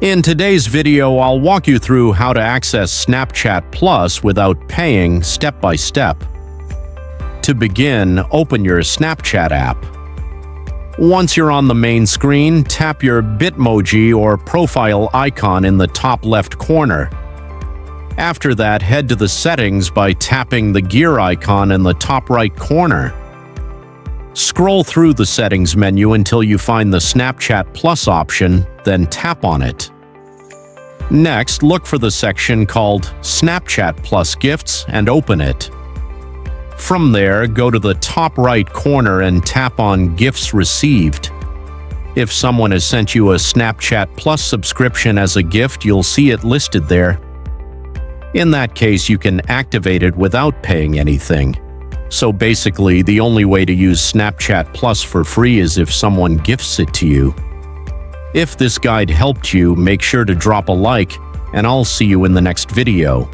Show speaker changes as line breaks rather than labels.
In today's video, I'll walk you through how to access Snapchat Plus without paying step by step. To begin, open your Snapchat app. Once you're on the main screen, tap your Bitmoji or profile icon in the top left corner. After that, head to the settings by tapping the gear icon in the top right corner. Scroll through the settings menu until you find the Snapchat Plus option, then tap on it. Next, look for the section called Snapchat Plus Gifts and open it. From there, go to the top right corner and tap on Gifts Received. If someone has sent you a Snapchat Plus subscription as a gift, you'll see it listed there. In that case, you can activate it without paying anything. So basically, the only way to use Snapchat Plus for free is if someone gifts it to you. If this guide helped you, make sure to drop a like, and I'll see you in the next video.